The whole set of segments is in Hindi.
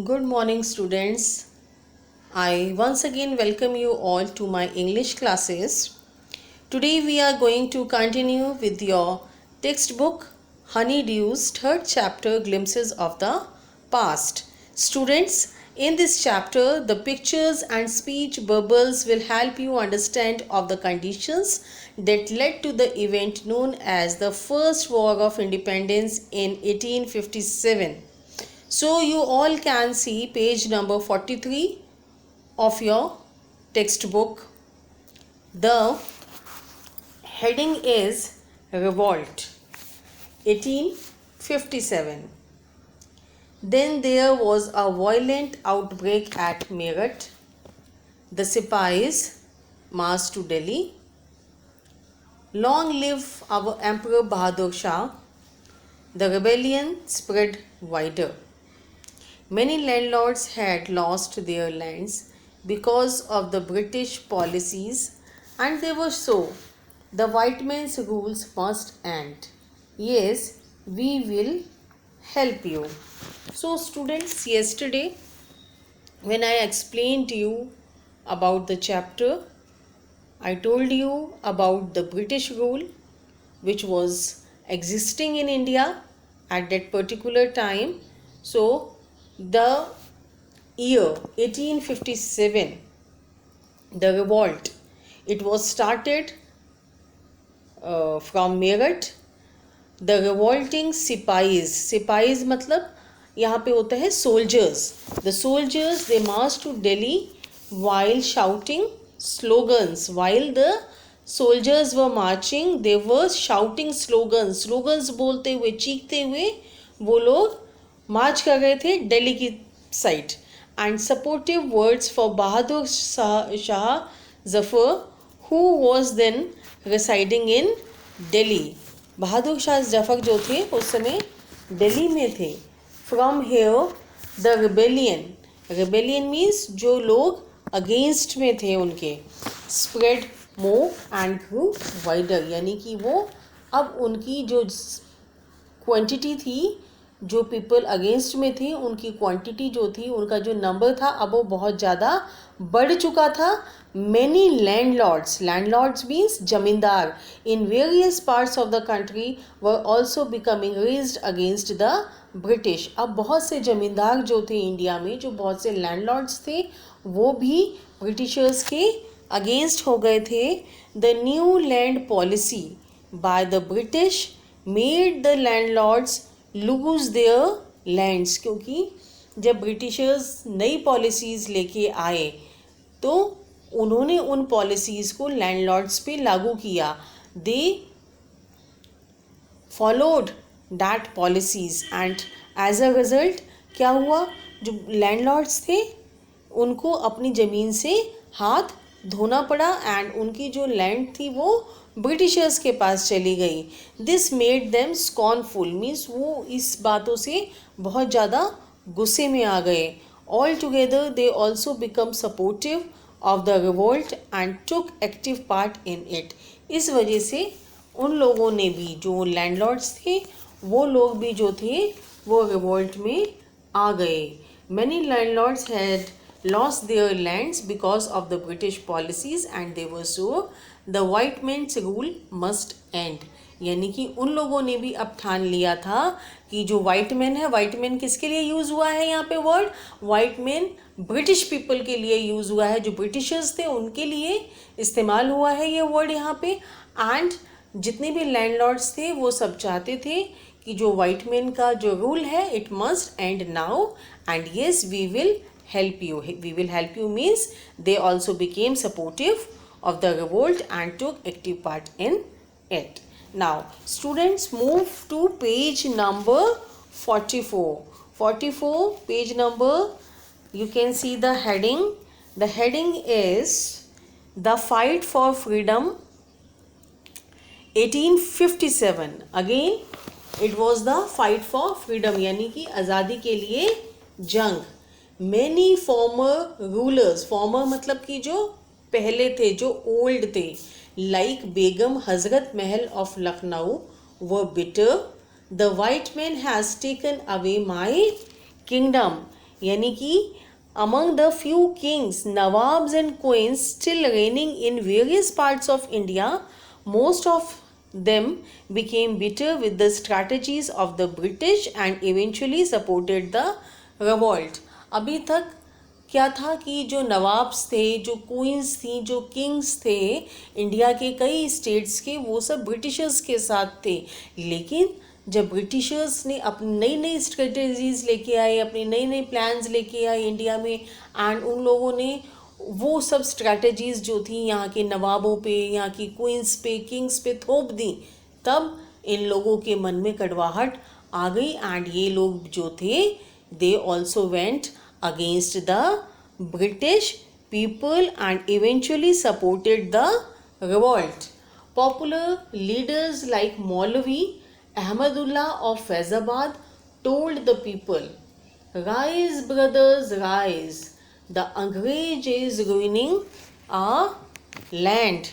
Good morning, students. I once again welcome you all to my English classes. Today we are going to continue with your textbook Honeydew's third chapter, Glimpses of the Past. Students, in this chapter, the pictures and speech bubbles will help you understand of the conditions that led to the event known as the First War of Independence in 1857. So you all can see page number 43 of your textbook. The heading is Revolt 1857. Then there was a violent outbreak at Meerut. The Sipahis marched to Delhi. Long live our Emperor Bahadur Shah. The rebellion spread wider. Many landlords had lost their lands because of the British policies, and they were so. The white man's rules must end. Yes, we will help you. So, students, yesterday when I explained to you about the chapter, I told you about the British rule which was existing in India at that particular time. So, the year 1857, the revolt, it was started from Meerut. The revolting Sipahis मतलब यहाँ पे होता है soldiers. The soldiers, they marched to Delhi while shouting slogans. While the soldiers were marching, they were shouting slogans. Slogans बोलते हुए, चीखते हुए वो लोग मार्च कर रहे थे दिल्ली की side. And supportive words for Bahadur Shah Zafar, who was then residing in Delhi. Bahadur Shah Zafar जो थे उस समय दिल्ली में थे. From here the rebellion means जो लोग अगेंस्ट में थे उनके. Spread more and Guru wider, यानी कि वो अब उनकी जो क्वांटिटी थी, जो पीपल अगेंस्ट में थे उनकी क्वांटिटी जो थी, उनका जो नंबर था, अब वो बहुत ज़्यादा बढ़ चुका था. मैनी लैंडलॉर्ड्स मीन्स जमींदार in various parts of the country were also becoming raised against the British. अब बहुत से जमींदार जो थे इंडिया में, जो बहुत से लैंडलॉर्ड्स थे, वो भी ब्रिटिशर्स के अगेंस्ट हो गए थे. The new land policy by the British made the landlords lose their lands. क्योंकि जब ब्रिटिशर्स नई पॉलिसीज़ लेके आए तो उन्होंने उन पॉलिसीज़ को लैंडलॉर्ड्स पे लागू किया. They followed that policies and as a result क्या हुआ, जो लैंडलॉर्ड्स थे उनको अपनी ज़मीन से हाथ धोना पड़ा एंड उनकी जो लैंड थी वो ब्रिटिशर्स के पास चली गई. This made them scornful means वो इस बातों से बहुत ज़्यादा गुस्से में आ गए. All together they also become supportive of the revolt and took active part in it. इस वजह से उन लोगों ने भी, जो लैंडलॉर्ड्स थे वो लोग भी जो थे वो रिवोल्ट में आ गए. Many landlords had lost their lands because of the British policies and they were so. The white man's rule must end. यानी कि उन लोगों ने भी अब ठान लिया था कि जो वाइट मैन है, वाइट मैन किसके लिए यूज़ हुआ है यहाँ पे word, white man British people के लिए यूज़ हुआ है, जो ब्रिटिशर्स थे उनके लिए इस्तेमाल हुआ है ये वर्ड यहाँ पे. एंड जितने भी लैंडलॉर्ड्स थे वो सब चाहते थे कि जो वाइट मैन का जो रूल है it must end now and yes we will help you. We will help you means they also became supportive of the revolt and took active part in it. Now students, move to page number 44. 44 page number, you can see the heading. The heading is the fight for freedom 1857. Again it was the fight for freedom, यानी कि आज़ादी के लिए जंग. मैनी फॉर्मर रूलर्स, फॉर्मर मतलब कि जो पहले थे, जो ओल्ड थे, लाइक बेगम हजरत महल ऑफ लखनऊ व bitter. The white man has taken away my kingdom. यानी कि among the few kings, nawabs and queens still reigning in various parts of India, most of them became bitter with the strategies of the British and eventually supported the revolt. अभी तक क्या था कि जो नवाब्स थे, जो क्वींस थी, जो किंग्स थे इंडिया के कई स्टेट्स के, वो सब ब्रिटिशर्स के साथ थे। लेकिन जब ब्रिटिशर्स ने अपनी नई नई स्ट्रेटजीज लेके आए, अपनी नई नई प्लान्स लेके आए इंडिया में, एंड उन लोगों ने वो सब स्ट्रेटजीज जो थी यहाँ के नवाबों पे, यहाँ की क्वींस पे, किंग्स पे थोप दी, तब इन लोगों के मन में कड़वाहट आ गई। एंड ये लोग जो थे, they also went against the British people and eventually supported the revolt. Popular leaders like Maulavi Ahmadullah of Faizabad told the people, "Rise, brothers, rise. The Angrez is ruining our land."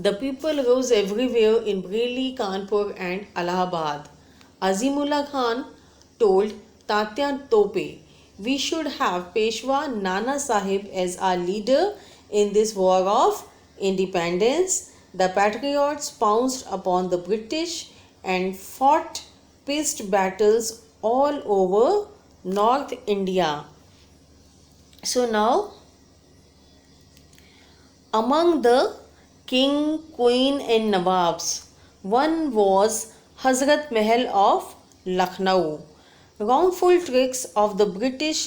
The people rose everywhere in Bareilly, Kanpur and Allahabad. Azimullah Khan told Tatya Tope, "We should have Peshwa Nana Sahib as our leader in this war of independence." The patriots pounced upon the British and fought pitched battles all over North India. So now, among the king, queen and nawabs, one was Hazrat Mahal of Lucknow. Wrongful tricks of the British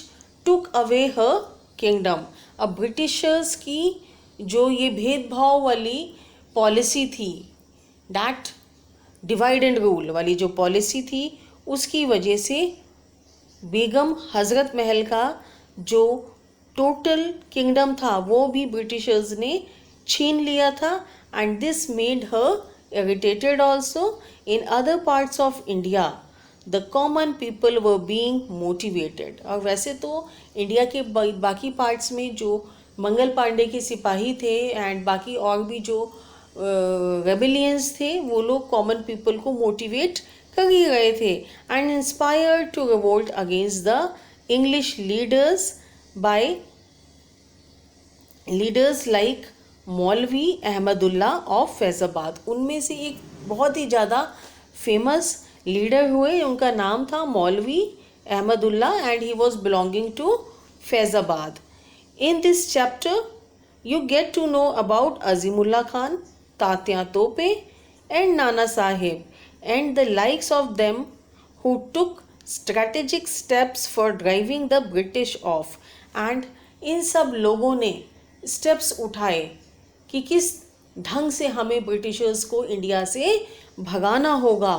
took away her kingdom. अब ब्रिटिशर्स की जो ये भेदभाव वाली पॉलिसी थी, डैट डिवाइड एंड रूल वाली जो पॉलिसी थी, उसकी वजह से बेगम हज़रत महल का जो टोटल किंगडम था वो भी ब्रिटिशर्स ने छीन लिया था। And this made her irritated also. In other parts of India the common people were being motivated. और वैसे तो इंडिया के बाकी पार्ट्स में जो मंगल पांडे के सिपाही थे एंड बाकी और भी जो रेबेलियंस थे, वो लोग कॉमन पीपल को मोटिवेट कर ही रहे थे and inspired to revolt against the English leaders by leaders like Maulvi Ahmadullah of Faizabad. उनमें से एक बहुत ही ज़्यादा फेमस लीडर हुए, उनका नाम था Maulvi Ahmadullah and he was belonging to Faizabad. In this chapter you get to know about Azimullah Khan, Tatya Tope and Nana Sahib and the likes of them who took strategic steps for driving the British off. And इन सब लोगों ने स्टेप्स उठाए कि किस ढंग से हमें ब्रिटिशर्स को इंडिया से भगाना होगा।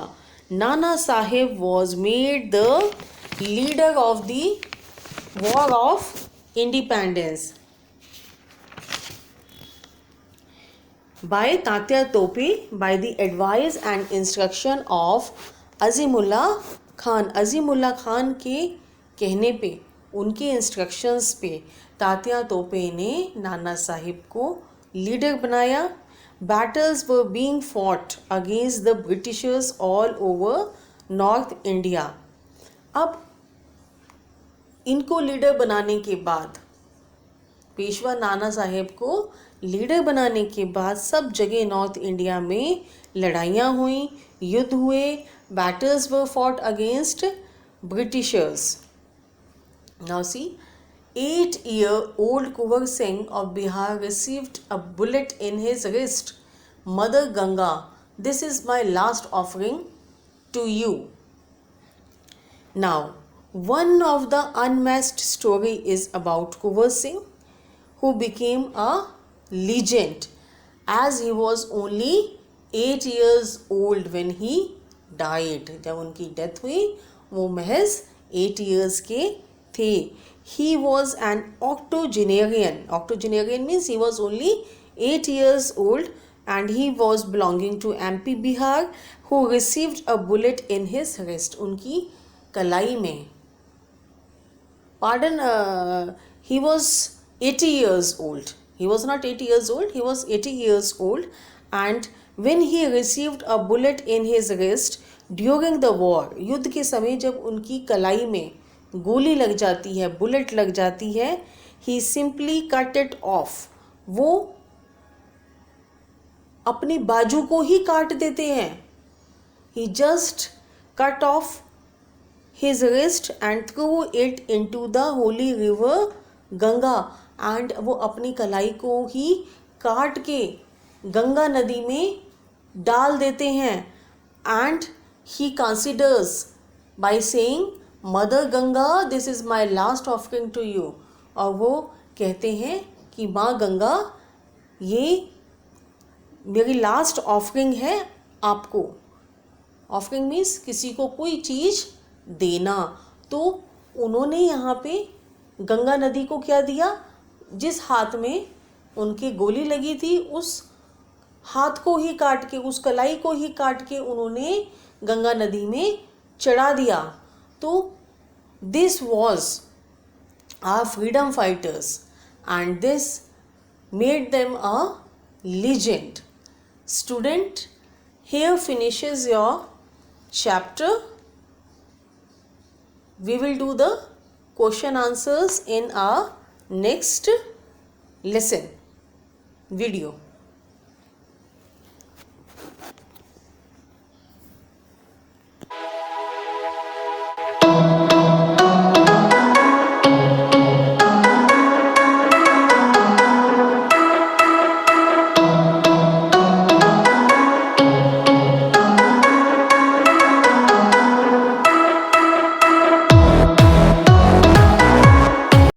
Nana Sahib was made the leader of the war of independence by Tatya Tope by the advice and instruction of Azimullah Khan. Azimullah Khan के कहने पे, उनके इंस्ट्रक्शंस पे तात्या तोपे ने नाना साहिब को लीडर बनाया। Battles were being fought against the Britishers all over North India. अब इनको लीडर बनाने के बाद, पेशवा नाना साहेब को लीडर बनाने के बाद सब जगह नॉर्थ इंडिया में लड़ाइयाँ हुई, युद्ध हुए, battles were fought against Britishers. Now see, 8-year-old Kuwar Singh of Bihar received a bullet in his wrist. Mother Ganga, this is my last offering to you. Now, one of the unmatched story is about Kuwar Singh, who became a legend as he was only 8 years old when he died. जब उनकी डेथ हुई वो महज 8 years के थे। He was an octogenarian. Octogenarian means he was only 8 years old and he was belonging to MP Bihar, who received a bullet in his wrist. उनकी कलाई में, pardon, he was 80 years old. He was not 80 years old, he was 80 years old. And when he received a bullet in his wrist during the war, युद्ध के समय जब उनकी कलाई में गोली लग जाती है, बुलेट लग जाती है, he simply cut it off, वो अपनी बाजू को ही काट देते हैं। He just cut off his wrist and threw it into the holy river Ganga, and वो अपनी कलाई को ही काट के गंगा नदी में डाल देते हैं। And he considers by saying mother Ganga this is my last offering to you, और वो कहते हैं कि माँ गंगा ये मेरी लास्ट ऑफरिंग है आपको। ऑफरिंग मीन्स किसी को कोई चीज़ देना। तो उन्होंने यहाँ पे गंगा नदी को क्या दिया, जिस हाथ में उनकी गोली लगी थी उस हाथ को ही काट के, उस कलाई को ही काट के उन्होंने गंगा नदी में चढ़ा दिया। तो this was our freedom fighters and this made them a legend. Student, here finishes your chapter. We will do the question answers in our next lesson video.